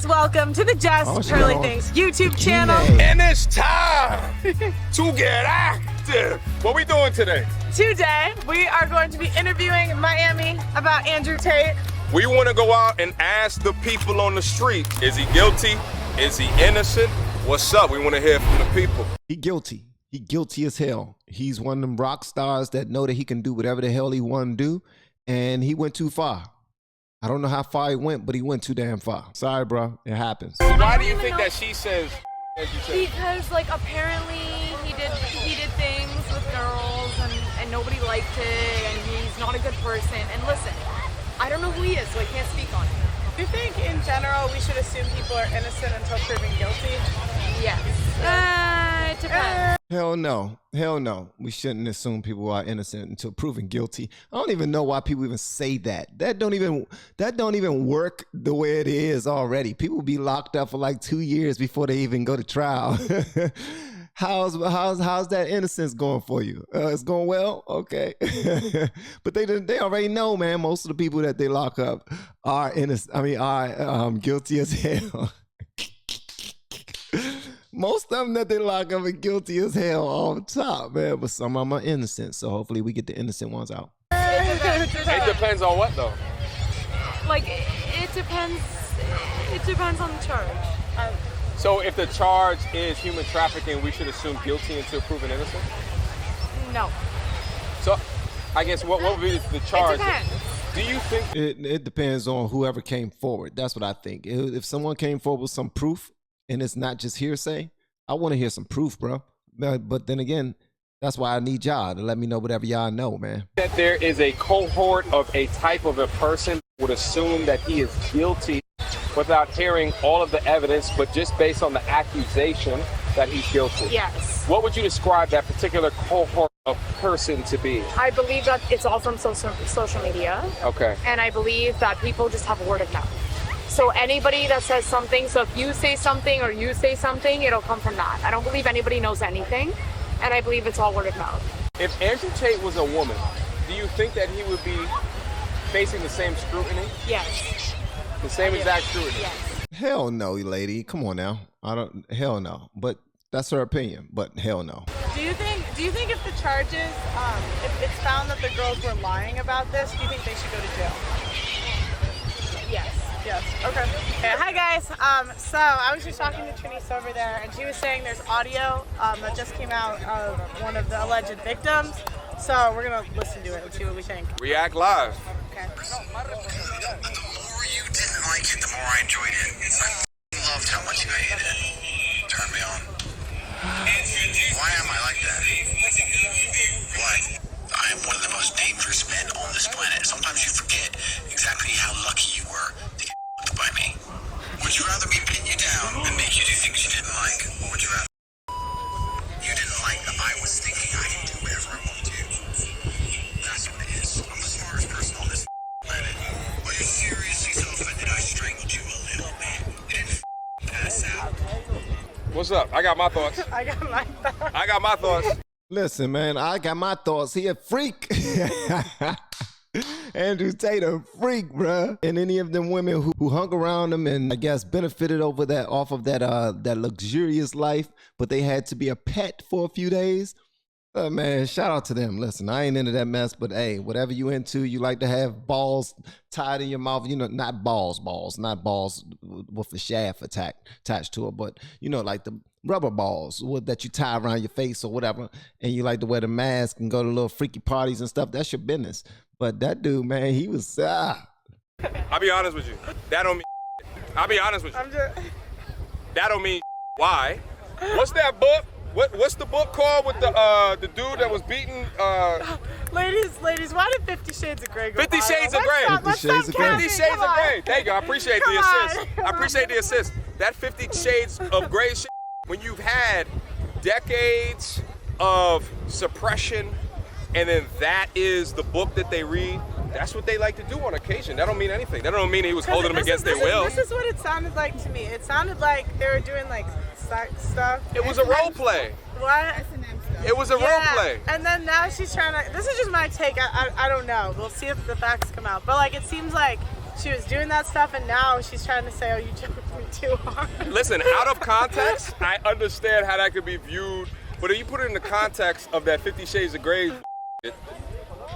guys, welcome to the Just Pearly Things YouTube channel. And it's time to get active. What we doing today? Today, we are going to be interviewing Miami about Andrew Tate. We want to go out and ask the people on the street, is he guilty? Is he innocent? What's up? We want to hear from the people. He guilty. He guilty as hell. He's one of them rock stars that know that he can do whatever the hell he want to do, and he went too far. I don't know how far he went, but he went too damn far. Sorry, bro. It happens. Why do you think that she says, as you say? Because, like, apparently he did things with girls and nobody liked it, and he's not a good person. And listen, I don't know who he is, so I can't speak on it. Do you think, in general, we should assume people are innocent until proven guilty? Yes. It depends. Hell no. Hell no. We shouldn't assume people are innocent until proven guilty. I don't even know why people even say that. That don't even work the way it is already. People be locked up for like 2 years before they even go to trial. How's that innocence going for you? It's going well? Okay. But they already know, man, most of the people that they lock up are innocent. I mean, are guilty as hell. Most of them that they lock up are guilty as hell all the time, man. But some of them are innocent, so hopefully we get the innocent ones out. It depends on what, though? Like, it depends on the charge. So if the charge is human trafficking, we should assume guilty until proven innocent? No. So I guess what would be the charge? It depends. Do you think? It depends on whoever came forward. That's what I think. If someone came forward with some proof, and it's not just hearsay, I want to hear some proof, bro. But then again, that's why I need y'all to let me know whatever y'all know, man. That there is a cohort of a type of a person would assume that he is guilty without hearing all of the evidence, but just based on the accusation that he's guilty. Yes. What would you describe that particular cohort of person to be? I believe that it's all from social media. Okay. And I believe that people just have word of mouth. So anybody that says something, so if you say something or you say something, it'll come from that. I don't believe anybody knows anything, and I believe it's all word of mouth. If Andrew Tate was a woman, do you think that he would be facing the same scrutiny? Yes. The same exact scrutiny? Yes. Hell no, lady. Come on now. Hell no. But that's her opinion. But hell no. Do you think if the charges, if it's found that the girls were lying about this, do you think they should go to jail? Yes. Yes. Okay. Hi guys. So I was just talking to Trinice over there, and she was saying there's audio that just came out of one of the alleged victims. So we're gonna listen to it and see what we think. React live. Okay. The more you didn't like it, the more I enjoyed it. I loved how much you hated it. Turned me on. Why am I like that? Why? I am one of the most dangerous men on this planet. Sometimes you forget exactly how lucky you were to get fucked by me. Would you rather me pin you down and make you do things you didn't like? Or would you rather you didn't like that I was thinking I can do whatever I want to do? That's what it is. I'm the smartest person on this planet. Are you seriously so offended I strangled you a little bit? You didn't pass out. What's up? I got my thoughts. I got my thoughts. Listen, man, I got my thoughts. He a freak. Andrew Tate a freak, bruh. And any of them women who hung around him and I guess benefited off of that luxurious life, but they had to be a pet for a few days. Man, shout out to them. Listen, I ain't into that mess, but hey, whatever you into, you like to have balls tied in your mouth, you know, not balls with the shaft attached to it, but you know, like the rubber balls that you tie around your face or whatever, and you like to wear the mask and go to little freaky parties and stuff. That's your business. But that dude, man, he was I'll be honest with you. That don't mean I'll be honest with you. That don't mean why. What's that book? What's the book called with the dude that was beaten? Ladies, why did 50 Shades of Grey go 50 viral? Shades of Grey. 50 Shades of Grey. 50 Shades of Grey. Thank you. I appreciate the assist. I appreciate the assist. That 50 Shades of Grey shit, when you've had decades of suppression, and then that is the book that they read, that's what they like to do on occasion. That don't mean anything. That don't mean he was holding them against their will. This is what it sounded like to me. It sounded like they were doing like sex stuff. It was a role play. What? It was a role play. And then now she's trying to, this is just my take, I don't know. We'll see if the facts come out. But like, it seems like she was doing that stuff, and now she's trying to say, oh, you joked me too hard. Listen, out of context, I understand how that could be viewed, but if you put it in the context of that 50 Shades of Grey,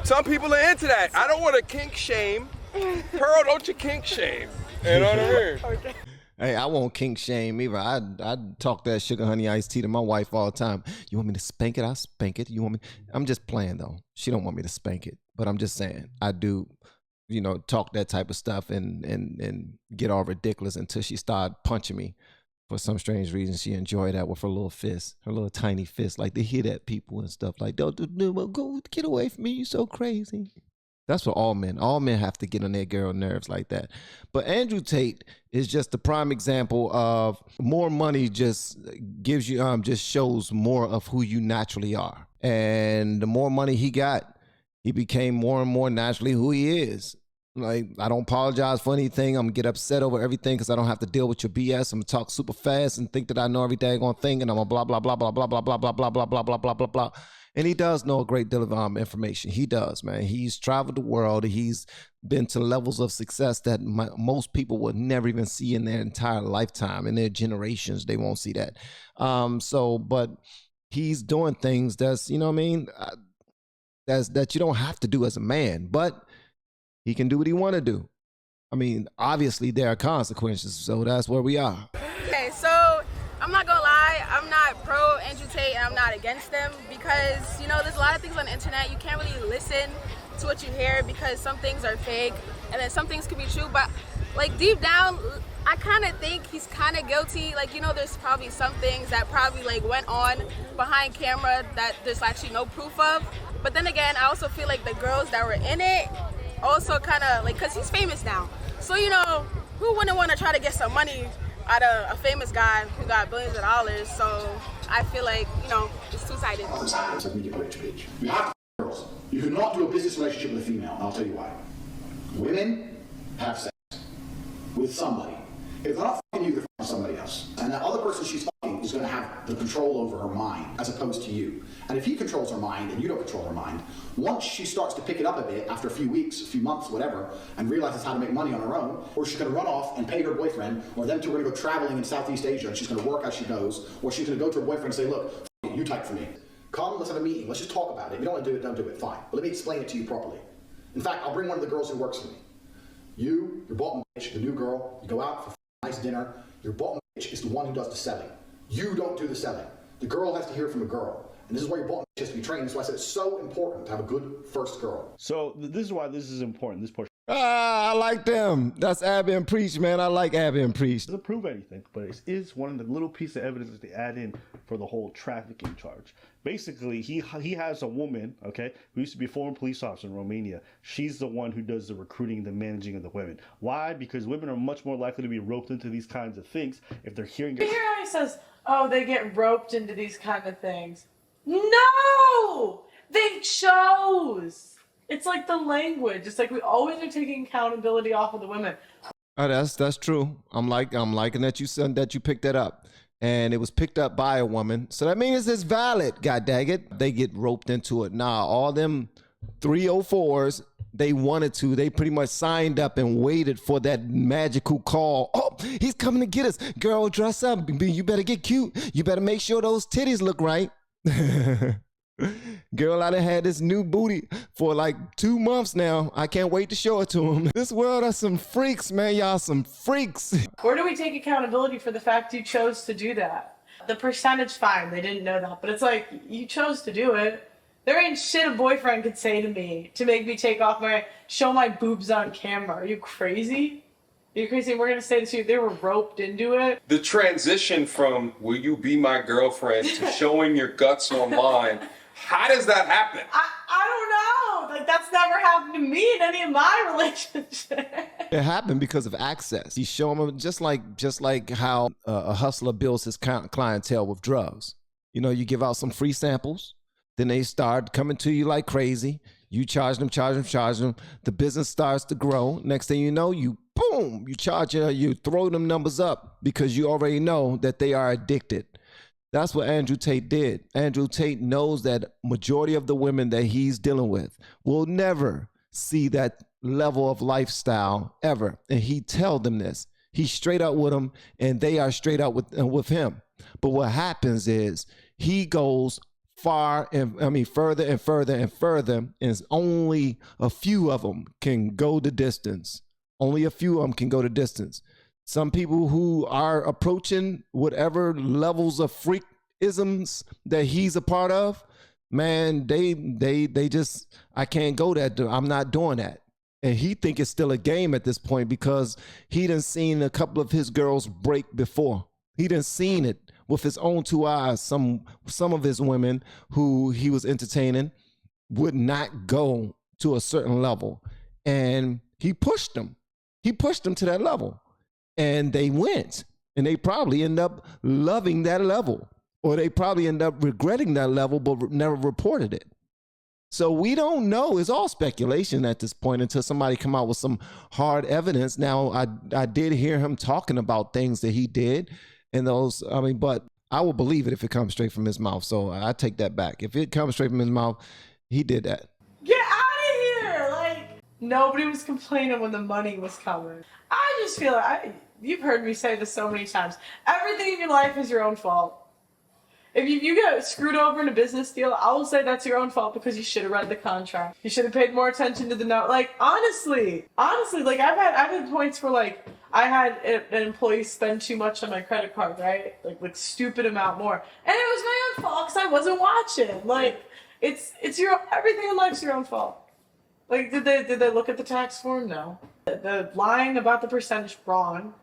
some people are into that. I don't want to kink shame. Pearl, don't you kink shame. You know what I mean? Okay. Hey, I won't kink shame either. I talk that sugar honey iced tea to my wife all the time. You want me to spank it? I'll spank it. You want me? I'm just playing though. She don't want me to spank it, but I'm just saying I do, you know, talk that type of stuff and get all ridiculous until she started punching me. For some strange reason, she enjoyed that with her little fist, her little tiny fist. Like they hit at people and stuff like, don't go get away from me. You so crazy. That's what all men have to get on their girl nerves like that. But Andrew Tate is just the prime example of more money just gives you, just shows more of who you naturally are. And the more money he got, he became more and more naturally who he is. Like, I don't apologize for anything. I'm gonna get upset over everything because I don't have to deal with your BS. I'm gonna talk super fast and think that I know every daggone thing, and I'm gonna blah, blah, blah, blah, blah, blah, blah, blah, blah, blah, blah, blah, blah, blah, blah. And he does know a great deal of information. He does, man. He's traveled the world. He's been to levels of success that most people would never even see in their entire lifetime. In their generations, they won't see that. But he's doing things that's, you know what I mean, that you don't have to do as a man, but he can do what he want to do. I mean, obviously there are consequences, so that's where we are. Okay, so I'm not gonna lie, I'm not pro Andrew Tate and I'm not against him because, you know, there's a lot of things on the internet. You can't really listen to what you hear because some things are fake and then some things could be true, but like deep down, I kind of think he's kind of guilty. Like, you know, there's probably some things that probably like went on behind camera that there's actually no proof of. But then again, I also feel like the girls that were in it also kind of like, cause he's famous now. So, you know, who wouldn't want to try to get some money out of a famous guy who got billions of dollars? So I feel like, you know, it's two-sided. It's like media rich bitch. You have to girls. You cannot do a business relationship with a female, and I'll tell you why. Women have sex with somebody. If they're not fucking you, they're fucking somebody else. And that other person she's fucking is going to have the control over her mind as opposed to you. And if he controls her mind and you don't control her mind, once she starts to pick it up a bit after a few weeks, a few months, whatever, and realizes how to make money on her own, or she's going to run off and pay her boyfriend, or them two are going to go traveling in Southeast Asia and she's going to work as she goes, or she's going to go to her boyfriend and say, look, you type for me. Come, let's have a meeting. Let's just talk about it. If you don't want to do it, don't do it. Fine. But let me explain it to you properly. In fact, I'll bring one of the girls who works for me. You, your bottom bitch, the new girl, you go out for a nice dinner. Your bottom bitch is the one who does the selling. You don't do the selling. The girl has to hear from a girl. And this is why your bottom bitch has to be trained. That's why I said it's so important to have a good first girl. So this is why this is important, this portion. I like them. That's Abby and Preach, man. I like Abby and Preach. Doesn't prove anything, but it is one of the little pieces of evidence that they add in for the whole trafficking charge. Basically, he has a woman, okay, who used to be a former police officer in Romania. She's the one who does the recruiting and the managing of the women. Why? Because women are much more likely to be roped into these kinds of things if they're hearing. You hear how he says, "Oh, they get roped into these kind of things." No, they chose. It's like the language. It's like we always are taking accountability off of the women. Oh, that's true. I'm liking that you said that you picked that up, and it was picked up by a woman. So that means it's valid. God dang it, they get roped into it. Nah, all them 304s, they wanted to. They pretty much signed up and waited for that magical call. Oh, he's coming to get us. Girl, dress up. You better get cute. You better make sure those titties look right. Girl, I done had this new booty for like 2 months now. I can't wait to show it to him. This world are some freaks, man. Y'all some freaks. Where do we take accountability for the fact you chose to do that? The percentage, fine, they didn't know that, but it's like, you chose to do it. There ain't shit a boyfriend could say to me to make me show my boobs on camera. Are you crazy? Are you crazy? We're gonna say this to you, they were roped into it. The transition from "will you be my girlfriend" to showing your guts online, how does that happen? I don't know. Like, that's never happened to me in any of my relationships. It happened because of access. He's showing them just like how a hustler builds his clientele with drugs. You know, you give out some free samples, then they start coming to you like crazy. You charge them. The business starts to grow. Next thing you know, you throw them numbers up because you already know that they are addicted. That's what Andrew Tate did. Andrew Tate knows that majority of the women that he's dealing with will never see that level of lifestyle ever. And he tell them this. He's straight up with them, and they are straight up with him. But what happens is he goes further and further and further, and only a few of them can go the distance. Only a few of them can go the distance. Some people who are approaching whatever levels of freakisms that he's a part of, man, they just, I can't go that. I'm not doing that. And he think it's still a game at this point because he done seen a couple of his girls break before. He done seen it with his own 2 eyes. Some of his women who he was entertaining would not go to a certain level. And he pushed them. He pushed them to that level. And they went. And they probably end up loving that level. Or they probably end up regretting that level but never reported it. So we don't know. It's all speculation at this point until somebody come out with some hard evidence. Now, I did hear him talking about things that he did. And those, but I will believe it if it comes straight from his mouth. So I take that back. If it comes straight from his mouth, he did that. Get out of here! Like, nobody was complaining when the money was coming. I just feel like, you've heard me say this so many times. Everything in your life is your own fault. If you get screwed over in a business deal, I will say that's your own fault because you should have read the contract. You should have paid more attention to the note. Like, honestly, like I've had points where like I had an employee spend too much on my credit card, right? Like stupid amount more, and it was my own fault because I wasn't watching. Like, it's your everything in life's your own fault. Like, did they look at the tax form? No. The lying about the percentage, wrong.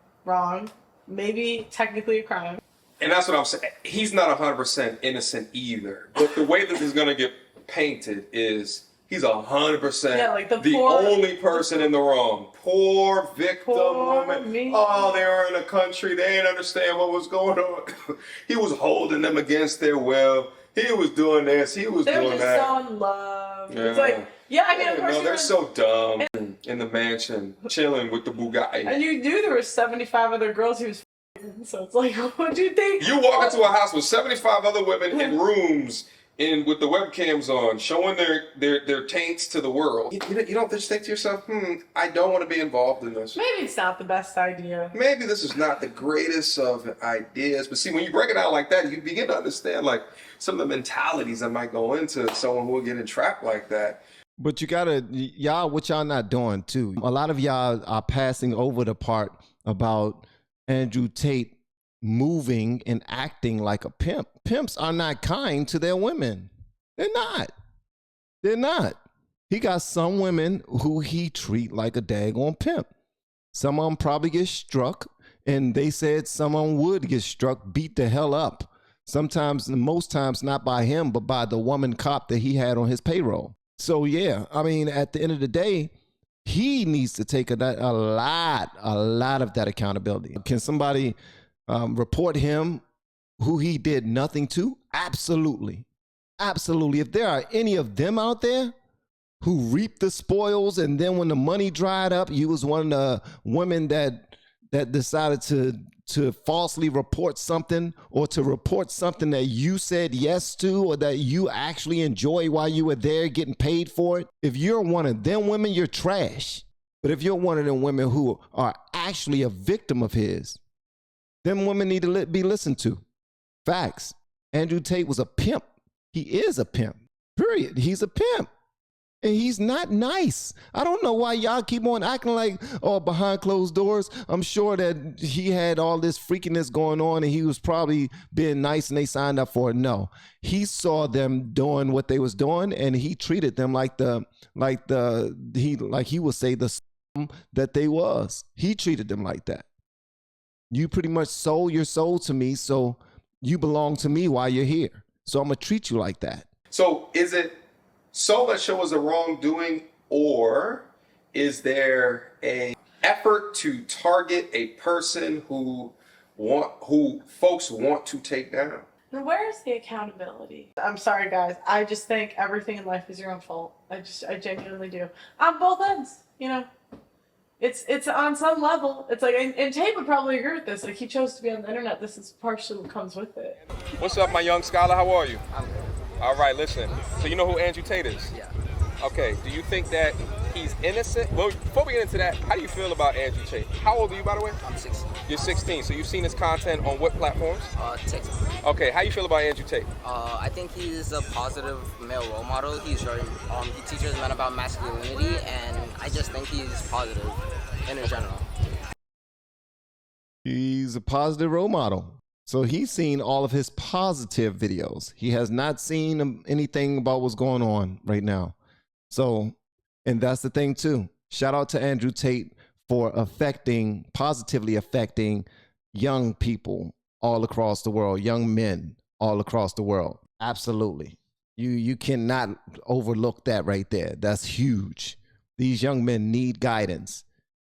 Maybe technically a crime. And that's what I'm saying. He's not 100% innocent either. But the way that this is going to get painted is he's 100% the only person in the wrong. Poor victim woman. Me. Oh, they were in a country. They didn't understand what was going on. He was holding them against their will. He was doing this. He was doing that. They're just so in love. Yeah. It's like, of course. No, they're so dumb in the mansion, chilling with the Bugatti. And you knew there were 75 other girls he was so it's like, what do you think? You walk into a house with 75 other women in rooms with the webcams on, showing their taints to the world. You don't just think to yourself, I don't want to be involved in this. Maybe it's not the best idea. Maybe this is not the greatest of ideas. But see, when you break it out like that, you begin to understand like some of the mentalities that might go into someone who will get entrapped like that. But you gotta, what y'all not doing too. A lot of y'all are passing over the part about Andrew Tate moving and acting like a pimp. Pimps are not kind to their women. They're not. He got some women who he treat like a daggone pimp. Some of them probably get struck, and they said some of them would get struck, beat the hell up. Sometimes, most times, not by him, but by the woman cop that he had on his payroll. So yeah, at the end of the day, he needs to take a lot of that accountability. Can somebody report him who he did nothing to? Absolutely. If there are any of them out there who reaped the spoils, and then when the money dried up, you was one of the women that decided to falsely report something, or to report something that you said yes to, or that you actually enjoy while you were there getting paid for it. If you're one of them women, you're trash. But if you're one of them women who are actually a victim of his, them women need to be listened to. Facts. Andrew Tate was a pimp. He is a pimp. Period. He's a pimp. And he's not nice. I don't know why y'all keep on acting like, behind closed doors. I'm sure that he had all this freakiness going on and he was probably being nice and they signed up for it. No, he saw them doing what they was doing and he treated them like he would say the that they was. He treated them like that. You pretty much sold your soul to me, so you belong to me while you're here. So I'm gonna treat you like that. So is it so that show was a wrongdoing, or is there a effort to target a person who folks want to take down? Now, where's the accountability? I'm sorry, guys. I just think everything in life is your own fault. I genuinely do. On both ends, It's on some level. It's like, and Tate would probably agree with this. Like, he chose to be on the internet. This is partially what comes with it. What's up, my young scholar? How are you? I'm good. All right, listen. So you know who Andrew Tate is? Yeah. Okay. Do you think that he's innocent? Well, before we get into that, how do you feel about Andrew Tate? How old are you, by the way? I'm 16. You're 16, so you've seen his content on what platforms? TikTok. Okay, how you feel about Andrew Tate? I think he's a positive male role model. He's very, he teaches men about masculinity, and I just think he's positive in general. He's a positive role model. So he's seen all of his positive videos. He has not seen anything about what's going on right now. So, and that's the thing too. Shout out to Andrew Tate for positively affecting young people all across the world, young men all across the world. Absolutely. You cannot overlook that right there. That's huge. These young men need guidance.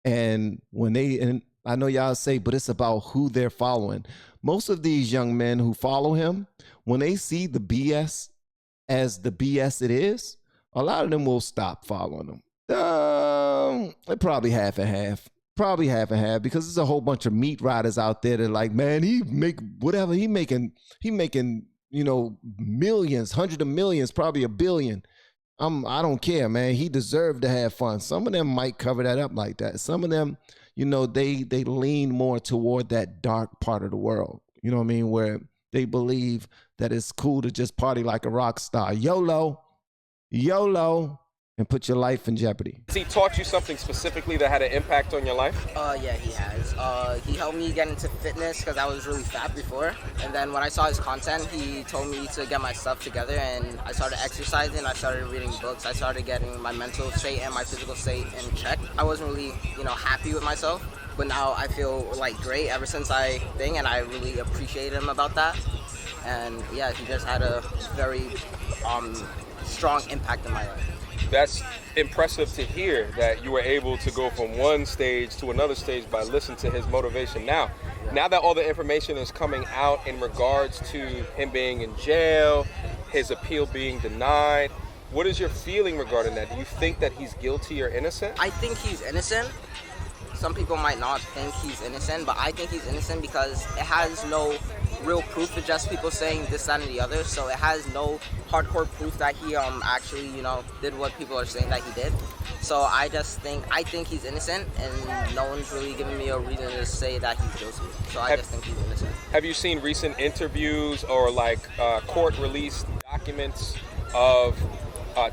And and I know y'all say, but it's about who they're following. Most of these young men who follow him, when they see the BS as the BS it is, a lot of them will stop following him. Probably half and half. Probably half and half, because there's a whole bunch of meat riders out there that are like, man, he make whatever he making, you know, millions, hundreds of millions, probably $1 billion. I don't care, man. He deserved to have fun. Some of them might cover that up like that. Some of them, you know, they lean more toward that dark part of the world. You know what I mean? Where they believe that it's cool to just party like a rock star. YOLO, and put your life in jeopardy. Has he taught you something specifically that had an impact on your life? Yeah, he has. He helped me get into fitness because I was really fat before. And then when I saw his content, he told me to get my stuff together, and I started exercising. I started reading books. I started getting my mental state and my physical state in check. I wasn't really, happy with myself, but now I feel like great ever since and I really appreciate him about that. And yeah, he just had a very strong impact in my life. That's impressive to hear that you were able to go from one stage to another stage by listening to his motivation. Now that all the information is coming out in regards to him being in jail, his appeal being denied, what is your feeling regarding that? Do you think that he's guilty or innocent? I think he's innocent. Some people might not think he's innocent, but I think he's innocent because it has no real proof. It's just people saying this, that, and the other. So it has no hardcore proof that he actually, did what people are saying that he did. So I think he's innocent, and no one's really giving me a reason to say that he's guilty. So I just think he's innocent. Have you seen recent interviews or court-released documents of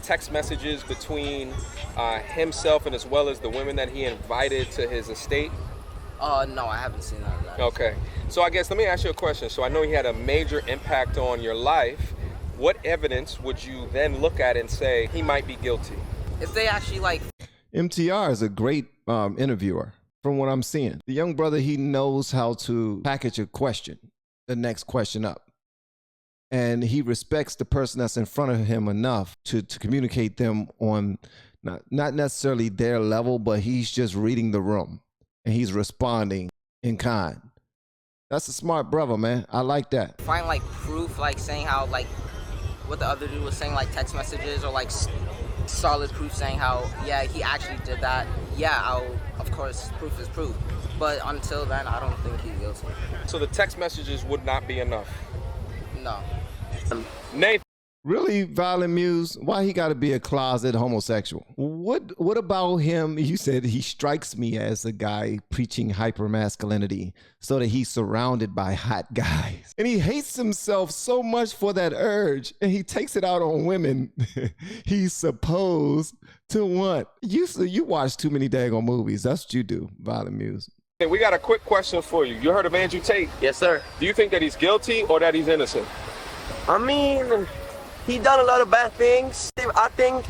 text messages between himself and as well as the women that he invited to his estate? No, I haven't seen that. Okay. So I guess let me ask you a question. So I know he had a major impact on your life. What evidence would you then look at and say he might be guilty? If they actually MTR is a great interviewer from what I'm seeing. The young brother, he knows how to package a question, the next question up. And he respects the person that's in front of him enough to communicate them on not necessarily their level, but he's just reading the room and he's responding in kind. That's a smart brother, man. I like that. Find proof, saying how what the other dude was saying, text messages or solid proof saying how, yeah, he actually did that. Yeah, of course, proof is proof. But until then, I don't think he's guilty. So the text messages would not be enough? No. Nathan. Really, Violent Muse? Why he got to be a closet homosexual? What about him? You said he strikes me as a guy preaching hypermasculinity so that he's surrounded by hot guys. And he hates himself so much for that urge, and he takes it out on women he's supposed to want. You watch too many daggone movies. That's what you do, Violent Muse. Hey, we got a quick question for you. You heard of Andrew Tate? Yes, sir. Do you think that he's guilty or that he's innocent? I mean, he done a lot of bad things. I think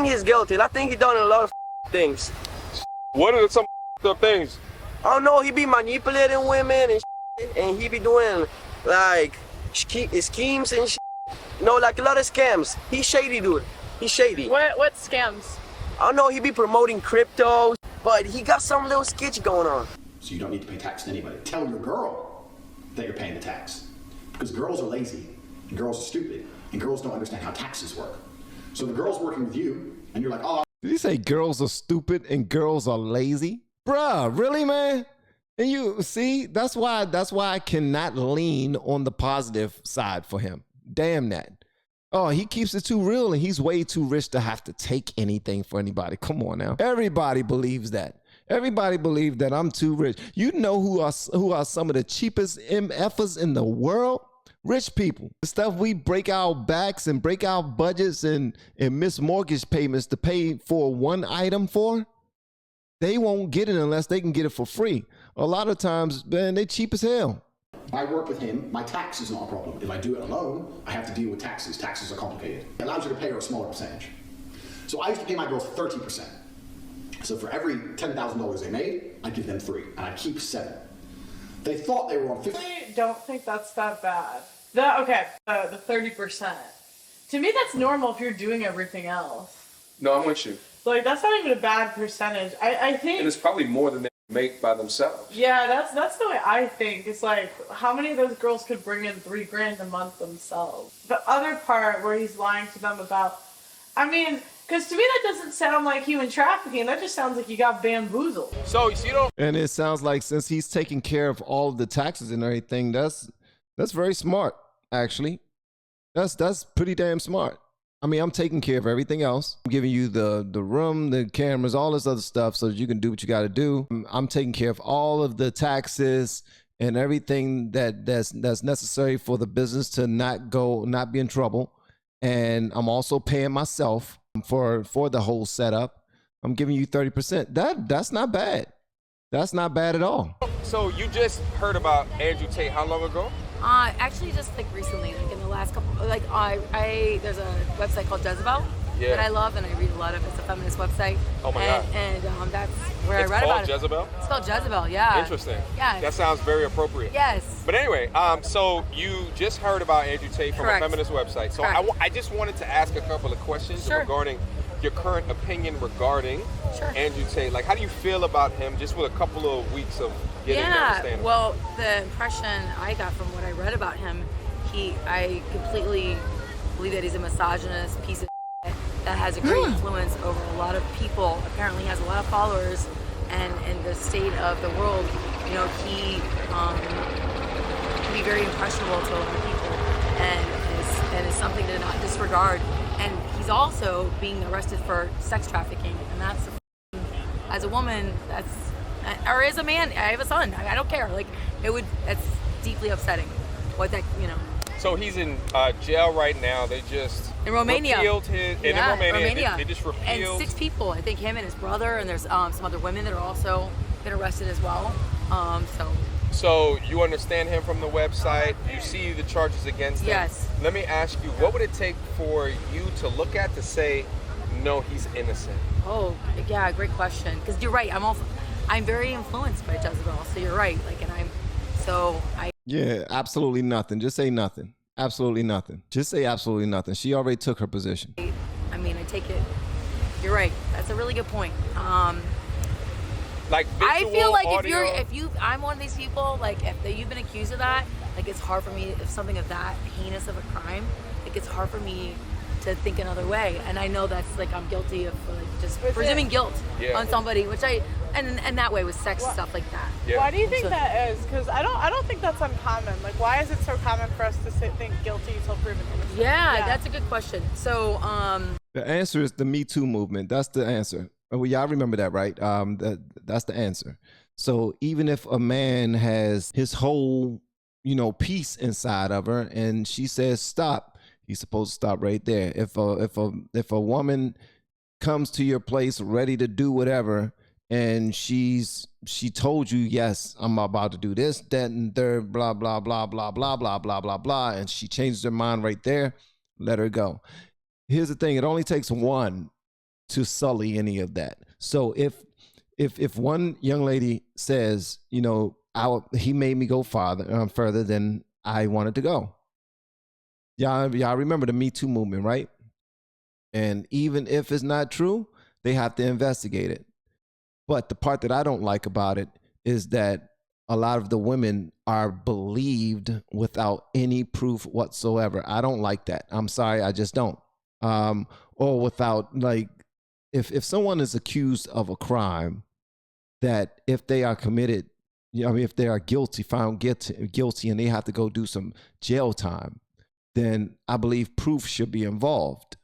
he's guilty. And I think he done a lot of things. What are some things? I don't know. He be manipulating women and he be doing schemes and a lot of scams. He's shady, dude. He's shady. What scams? I don't know. He be promoting crypto, but he got some little sketch going on. So you don't need to pay tax to anybody. Tell your girl that you're paying the tax, because girls are lazy and girls are stupid. And girls don't understand how taxes work. So the girl's working with you, and you're like, oh. Did he say girls are stupid and girls are lazy? Bruh, really, man? And you see, that's why I cannot lean on the positive side for him. Damn that. Oh, he keeps it too real, and he's way too rich to have to take anything for anybody. Come on now. Everybody believes that. Everybody believes that I'm too rich. You know who are some of the cheapest MFers in the world? Rich people. The stuff we break our backs and break our budgets and miss mortgage payments to pay for one item for, they won't get it unless they can get it for free. A lot of times, man, they cheap as hell. I work with him, my tax is not a problem. If I do it alone, I have to deal with taxes. Taxes are complicated. It allows you to pay her a smaller percentage. So I used to pay my girls 30%. So for every $10,000 they made, I give them 3, and I keep 7. They thought they were on 50. I don't think that's that bad. The 30%. To me, that's normal if you're doing everything else. No, I'm with you. Like, that's not even a bad percentage. I think... And it's probably more than they make by themselves. Yeah, that's the way I think. It's like, how many of those girls could bring in $3,000 a month themselves? The other part where he's lying to them about... I mean... Because to me, that doesn't sound like human trafficking. That just sounds like you got bamboozled. So you don't. And it sounds like since he's taking care of all of the taxes and everything, that's very smart, actually. That's pretty damn smart. I mean, I'm taking care of everything else. I'm giving you the room, the cameras, all this other stuff so that you can do what you got to do. I'm taking care of all of the taxes and everything that's necessary for the business to not be in trouble. And I'm also paying myself for the whole setup. I'm giving you 30%. That's not bad. That's not bad at all. So you just heard about Andrew Tate how long ago? Actually just like recently, like in the last couple, like there's a website called Jezebel that I love and I read a lot of. It's a feminist website. Oh my God. And that's where I read about it. Jezebel? It's called Jezebel, yeah. Interesting. Yeah. That sounds very appropriate. Yes. But anyway, so you just heard about Andrew Tate from a feminist website. So I just wanted to ask a couple of questions regarding your current opinion regarding Andrew Tate. Like, how do you feel about him just with a couple of weeks of getting to understand him? Well, the impression I got from what I read about him, I completely believe that he's a misogynist piece of that has a great influence over a lot of people. Apparently has a lot of followers, and in the state of the world, you know, he can be very impressionable to a lot of people, and is something to not disregard. And he's also being arrested for sex trafficking, and that's as a woman, or as a man, I have a son. I don't care. Like that's deeply upsetting. What that So he's in jail right now. They just in Romania. Repealed his in Romania. They just repealed. And 6 people. I think him and his brother, and there's some other women that are also been arrested as well. So you understand him from the website. You see the charges against him. Yes. Let me ask you, what would it take for you to look at to say, no, he's innocent? Oh, yeah, great question. Because you're right. I'm very influenced by Jezebel. So you're right. Yeah, absolutely nothing. Just say nothing. Absolutely nothing. Just say absolutely nothing. She already took her position. I mean, I take it. You're right. That's a really good point. Like I feel like audio. I'm one of these people. Like if you've been accused of that, like it's hard for me. If something of that heinous of a crime, like it's hard for me to think another way. And I know that's like I'm guilty of like just presuming guilt on somebody, which and that way with sex stuff like that. Yeah. Why do you think that is? Because I don't think that's uncommon. Like, why is it so common for us to think guilty until proven innocent? Yeah, that's a good question. So the answer is the Me Too movement. That's the answer. Well, y'all remember that, right? That's the answer. So even if a man has his whole, piece inside of her, and she says stop, he's supposed to stop right there. If a woman comes to your place ready to do whatever, and she told you, yes, I'm about to do this, that, and third, blah blah blah blah blah blah blah blah blah, and she changes her mind right there, let her go. Here's the thing: it only takes one to sully any of that. So if one young lady says, he made me go further than I wanted to go. Y'all remember the Me Too movement, right? And even if it's not true, they have to investigate it. But the part that I don't like about it is that a lot of the women are believed without any proof whatsoever. I don't like that. I'm sorry, I just don't. Or without, like, if someone is accused of a crime, that if they are committed, if they are guilty, found guilty, and they have to go do some jail time, then I believe proof should be involved,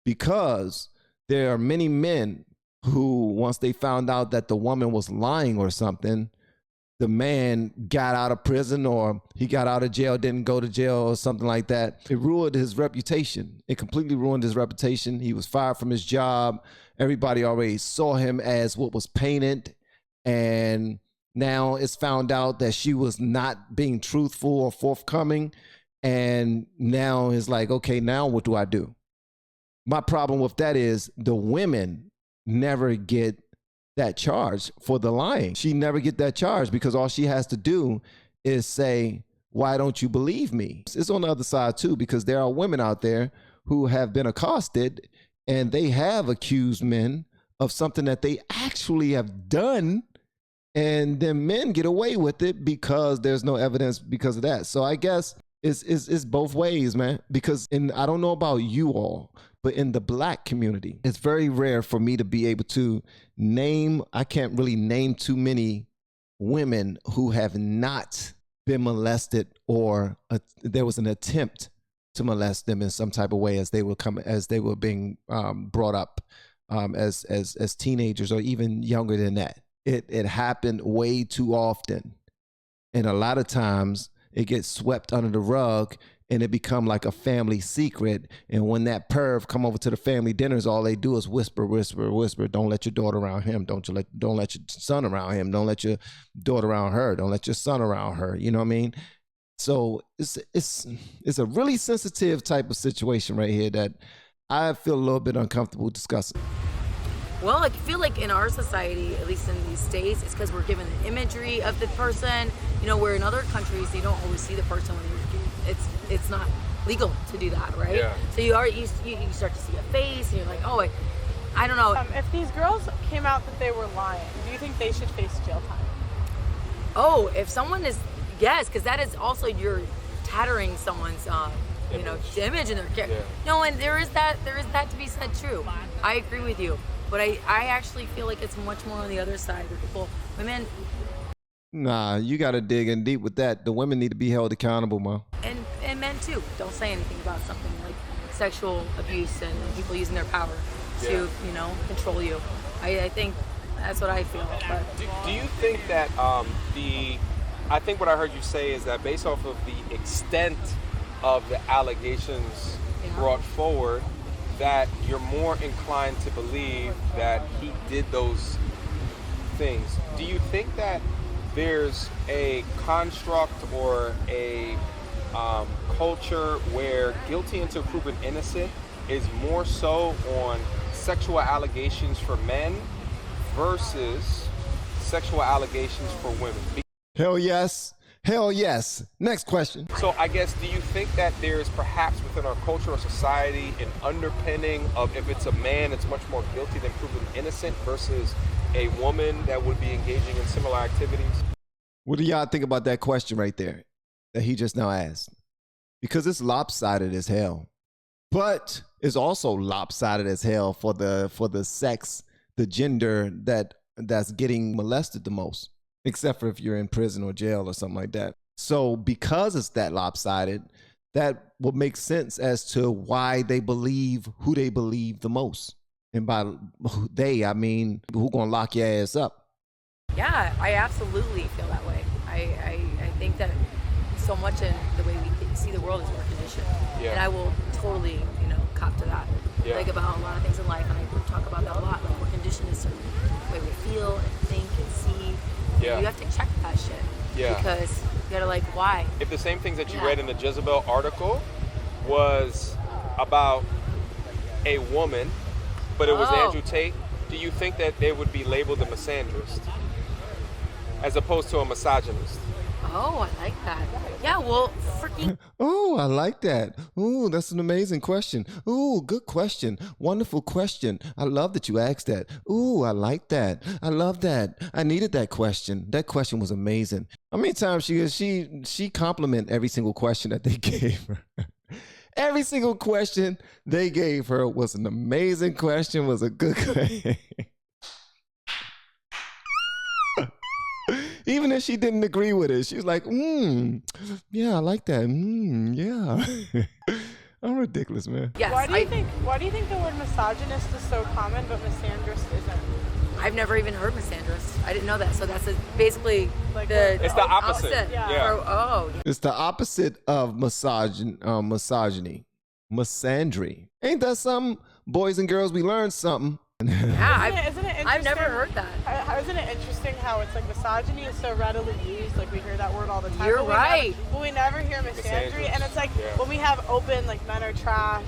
because there are many men who, once they found out that the woman was lying or something, the man got out of prison or he got out of jail, didn't go to jail or something like that. It ruined his reputation. It completely ruined his reputation. He was fired from his job. Everybody already saw him as what was painted. And now it's found out that she was not being truthful or forthcoming. And now it's like, okay, now what do I do? My problem with that is the women never get that charge for the lying. She never get that charge because all she has to do is say, why don't you believe me? It's on the other side too, because there are women out there who have been accosted and they have accused men of something that they actually have done, and then men get away with it because there's no evidence because of that. So I guess it's both ways, man, because I don't know about you all, but in the Black community, it's very rare for me to be able to name, I can't really name too many women who have not been molested or there was an attempt to molest them in some type of way as they were being brought up as teenagers or even younger than that. It happened way too often. And a lot of times it gets swept under the rug and it become like a family secret. And when that perv come over to the family dinners, all they do is whisper, whisper, whisper. Don't let your daughter around him. Don't let your son around him. Don't let your daughter around her. Don't let your son around her. You know what I mean? So it's a really sensitive type of situation right here that I feel a little bit uncomfortable discussing. Well, I feel like in our society, at least in these states, it's because we're given the imagery of the person. You know, where in other countries you don't always see the person when it's not legal to do that, right? Yeah. So you start to see a face, and you're like, oh, I don't know. If these girls came out that they were lying, do you think they should face jail time? Oh, if someone is, yes, because that is also you're tattering someone's image in their character. Yeah. No, and there is that to be said true. I agree with you. But I actually feel like it's much more on the other side where women. Nah, you got to dig in deep with that. The women need to be held accountable, man. And men too. Don't say anything about something like sexual abuse and people using their power to, control you. I think that's what I feel. But do you think that I think what I heard you say is that based off of the extent of the allegations brought forward, that you're more inclined to believe that he did those things. Do you think that there's a construct or a culture where guilty until proven innocent is more so on sexual allegations for men versus sexual allegations for women? Hell yes. Hell yes. Next question. So I guess, do you think that there's perhaps within our culture or society an underpinning of if it's a man, it's much more guilty than proven innocent versus a woman that would be engaging in similar activities? What do y'all think about that question right there that he just now asked? Because it's lopsided as hell, but it's also lopsided as hell for the sex, the gender that's getting molested the most. Except for if you're in prison or jail or something like that. So because it's that lopsided, that will make sense as to why they believe who they believe the most. And by they, I mean, who gonna lock your ass up? yeah, I absolutely feel that way. I think that so much in the way we see the world is we're conditioned. Yeah. And I will totally, cop to that. Yeah. Like about a lot of things in life, and I talk about that a lot. Like we're conditioned in a certain way we feel and think and see. Yeah. You have to check that shit. Yeah. Because you gotta why? If the same things that you read in the Jezebel article was about a woman, but it was Andrew Tate, do you think that they would be labeled a misandrist as opposed to a misogynist? Oh, I like that. Yeah, well, freaking. Oh, I like that. Ooh, that's an amazing question. Ooh, good question. Wonderful question. I love that you asked that. Ooh, I like that. I love that. I needed that question. That question was amazing. How many times she compliment every single question that they gave her? Every single question they gave her was an amazing question, was a good question. Even if she didn't agree with it, she was like, yeah, I like that. Yeah. I'm ridiculous, man. Yes. Why do you think the word misogynist is so common, but misandrist isn't? I've never even heard misandrist. I didn't know that. So that's basically Like It's the opposite. Yeah. Oh. It's the opposite of misogyny. Misandry. Ain't that something? Boys and girls, we learned something. Yeah. Isn't it interesting? I've never heard that. Isn't it interesting how it's like misogyny is so readily used? Like we hear that word all the time. You're right. But we never hear misandry. And it's like when we have open, like men are trash,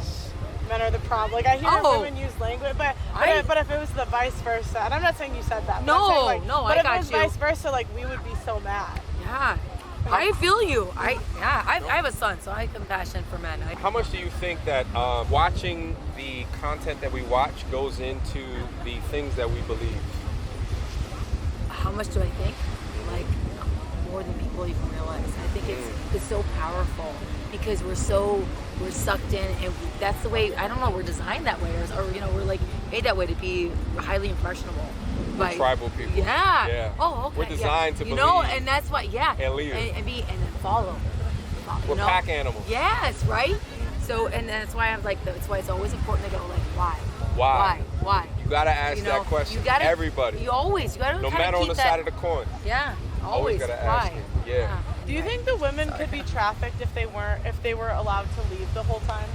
men are the problem. Like I hear women use language, but if it was the vice versa, and I'm not saying you said that. No, saying, like, no, but I if got it was you. vice versa, like we would be so mad. Yeah. I feel you. I have a son, so I have compassion for men. How much do you think that watching the content that we watch goes into the things that we believe? How much do I think? Like more than people even realize. I think it's so powerful because we're sucked in, and that's the way. I don't know. We're designed that way, or we're like made that way to be highly impressionable. We're tribal people. Yeah. Oh, okay. We're designed to believe. And that's what. Yeah. And lead. And then follow. We're pack animals. Yes, right. So, and that's why I'm like, that's why it's always important to go like, why? Why? You gotta ask that question. Everybody. You gotta. No matter on the side of the coin. Yeah. Always gotta ask it. Yeah. Do you think the women could be trafficked if they were allowed to leave the whole time?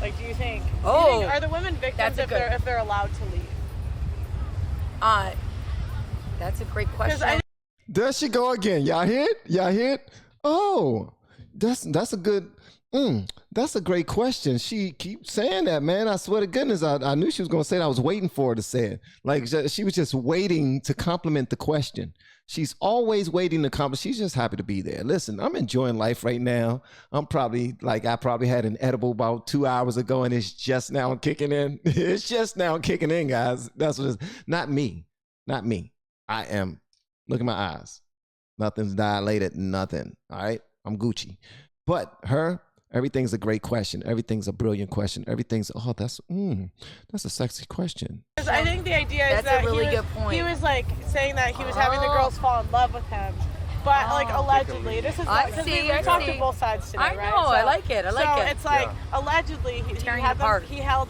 Like, do you think? Are the women victims if they're allowed to leave? That's a great question. There she go again. Y'all hear it? Oh, that's a good. That's a great question. She keeps saying that, man. I swear to goodness, I knew she was gonna say that. I was waiting for her to say it. Like she was just waiting to compliment the question. She's always waiting to compliment. She's just happy to be there. Listen, I'm enjoying life right now. I probably had an edible about 2 hours ago, and it's just now kicking in. It's just now kicking in, guys. That's what it's. Not me. I am. Look at my eyes. Nothing's dilated. Nothing. All right. I'm Gucci. But her. Everything's a great question. Everything's a brilliant question. That's a sexy question. I think the idea is that he was like saying that he was having the girls fall in love with him, but like allegedly, this is because we talked to both sides today, right? I know. I like it. So it's like allegedly he had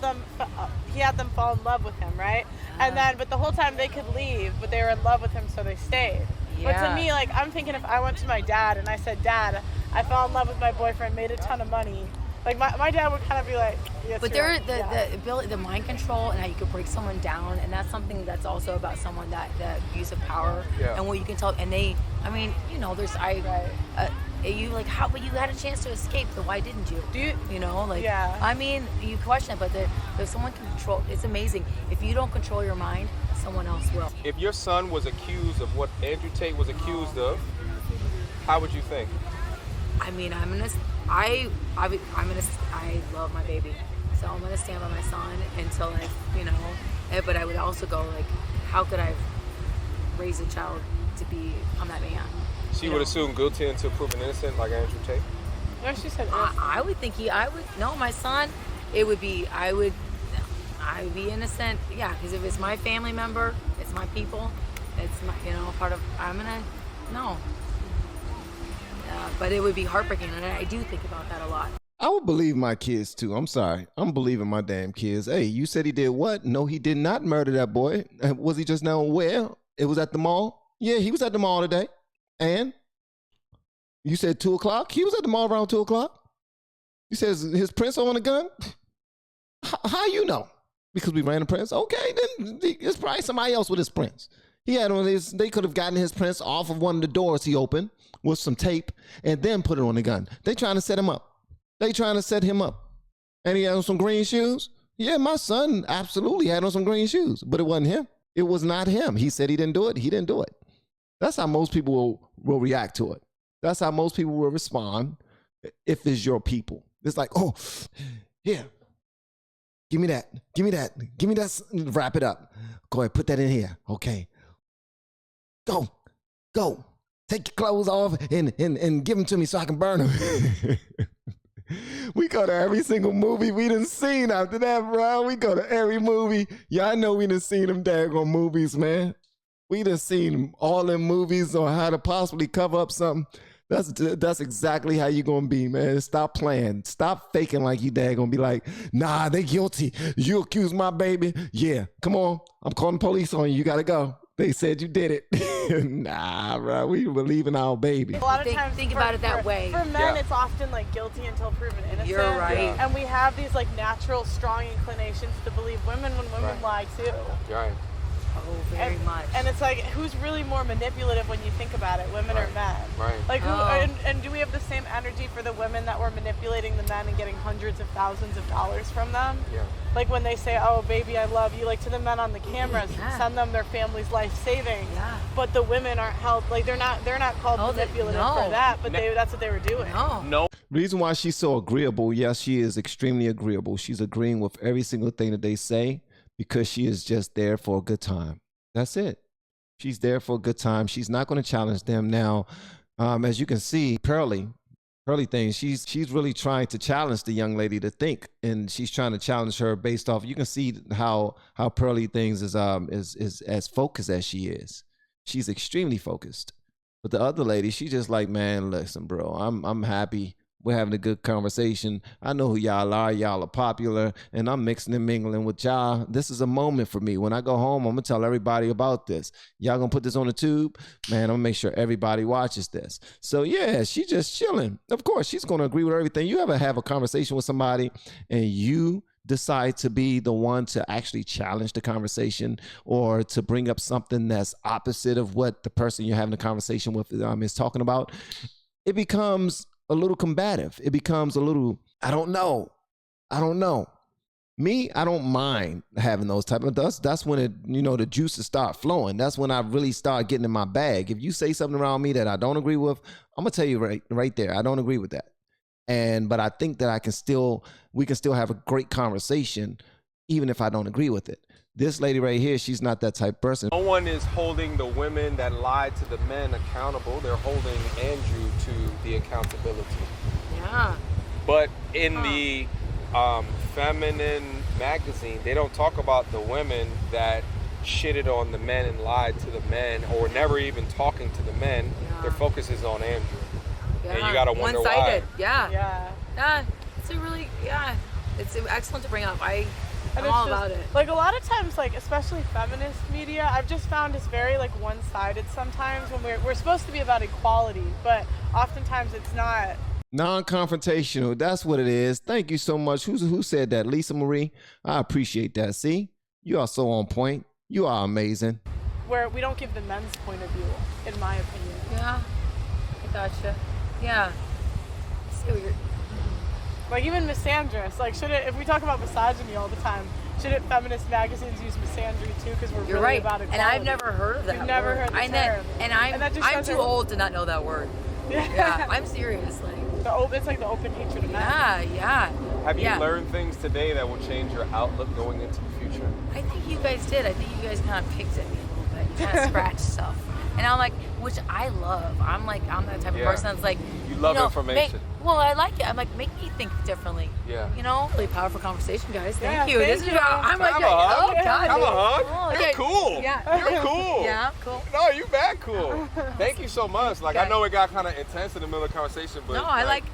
them fall in love with him, right? And then, but the whole time they could leave, but they were in love with him, so they stayed. Yeah. But to me, like, I'm thinking if I went to my dad and I said, Dad, I fell in love with my boyfriend, made a ton of money. Like, my dad would kind of be like, yes, but the ability, the mind control and how you could break someone down, and that's something that's also about someone that abuse of power and what you can tell. And they, I mean, you like how, but you had a chance to escape, so why didn't you? I mean, you question it, but if someone can control, it's amazing. If you don't control your mind, someone else will. If your son was accused of what Andrew Tate was accused of, how would you think? I mean, I love my baby, so I'm gonna stand by my son until but I would also go like, how could I raise a child to become that man? She would assume guilty until proven innocent, like Andrew Tate? No, she said I would think my son, I would be innocent, because if it's my family member, it's my people, it's my, part of, but it would be heartbreaking, and I do think about that a lot. I would believe my kids too. I'm sorry. I'm believing my damn kids. Hey, you said he did what? No, he did not murder that boy. Was he just now where? It was at the mall? Yeah, he was at the mall today. And? You said 2 o'clock? He was at the mall around 2 o'clock? You said his prints on a gun? How you know? Because we ran the prints? Okay, then it's probably somebody else with his prints. He had on his, they could have gotten his prints off of one of the doors he opened with some tape and then put it on the gun. They trying to set him up. And he had on some green shoes? Yeah, my son absolutely had on some green shoes, but it wasn't him. It was not him. He said he didn't do it. He didn't do it. That's how most people will react to it. That's how most people will respond if it's your people. It's like, oh, yeah. Give me that. Wrap it up. Go ahead, put that in here. Okay. Go. Take your clothes off and give them to me so I can burn them. We go to every single movie we done seen after that, bro. We go to every movie. Yeah, I know we done seen them daggone movies, man. We done seen all them movies on how to possibly cover up something. That's exactly how you gonna be, man. Stop playing. Stop faking like you dad gonna be like, nah, they guilty. You accuse my baby. Yeah, come on. I'm calling the police on you. You gotta go. They said you did it. Nah, bro. We believe in our baby. A lot of times, think about it that way. For men, it's often like guilty until proven innocent. You're right. And we have these like natural, strong inclinations to believe women when women lie too. Right. Oh, very much. And it's like, who's really more manipulative when you think about it, women or men? Right. Like, who? And do we have the same energy for the women that were manipulating the men and getting hundreds of thousands of dollars from them? Yeah. Like when they say, "Oh, baby, I love you," like to the men on the cameras, send them their family's life savings. Yeah. But the women aren't held. Like they're not called manipulative for that. But that's what they were doing. No. Reason why she's so agreeable, yes, she is extremely agreeable. She's agreeing with every single thing that they say because she is just there for a good time. That's it. She's there for a good time. She's not going to challenge them. Now, as you can see, Pearly thing, she's really trying to challenge the young lady to think, and she's trying to challenge her based off. You can see how Pearly things is as focused as she is. She's extremely focused. But the other lady, she just like, man, listen, bro, I'm happy. We're having a good conversation. I know who y'all are. Y'all are popular, and I'm mixing and mingling with y'all. This is a moment for me. When I go home, I'm going to tell everybody about this. Y'all going to put this on the tube? Man, I'm going to make sure everybody watches this. So, yeah, she just chilling. Of course, she's going to agree with everything. You ever have a conversation with somebody, and you decide to be the one to actually challenge the conversation or to bring up something that's opposite of what the person you're having a conversation with is talking about, it becomes a little combative. It becomes a little, I don't know. Me, I don't mind having those type of, that's when it, the juices start flowing. That's when I really start getting in my bag. If you say something around me that I don't agree with, I'm gonna tell you right there, I don't agree with that. But I think that we can still have a great conversation even if I don't agree with it. This lady right here, she's not that type of person. No one is holding the women that lied to the men accountable. They're holding Andrew to the accountability. Yeah. But in the feminine magazine, they don't talk about the women that shitted on the men and lied to the men or never even talking to the men. Yeah. Their focus is on Andrew. Yeah. And you gotta wonder one-sided. why. Yeah. It's excellent to bring up. I'm all about it. Like a lot of times, like especially feminist media, I've just found it's very like one-sided sometimes when we're supposed to be about equality, but oftentimes it's not. Non-confrontational, that's what it is. Thank you so much. Who said that? Lisa Marie? I appreciate that. See? You are so on point. You are amazing. Where we don't give the men's point of view, in my opinion. Yeah, I gotcha. Yeah. See what you're... Like even misandrous, like if we talk about misogyny all the time, shouldn't feminist magazines use misandry too? Because we're You're really right. about equality. And I've never heard of that. You've never heard the term. I'm too old to not know that word. Yeah, I'm serious. It's like the open hatred of men. Yeah. Have you learned things today that will change your outlook going into the future? I think you guys did. I think you guys kind of picked at me a little bit. You kind of scratched stuff. And I'm like, which I love. I'm that type of person that's like, you love information. I like it. I'm like, make me think differently. Yeah. Really powerful conversation, guys. Thank you. Thank you. I'm like, have a hug. oh God. Have a hug. Oh, You're cool. Yeah. You're cool. Yeah, cool. No, you back cool. Thank you so much. Like I know it got kind of intense in the middle of the conversation, but no, I like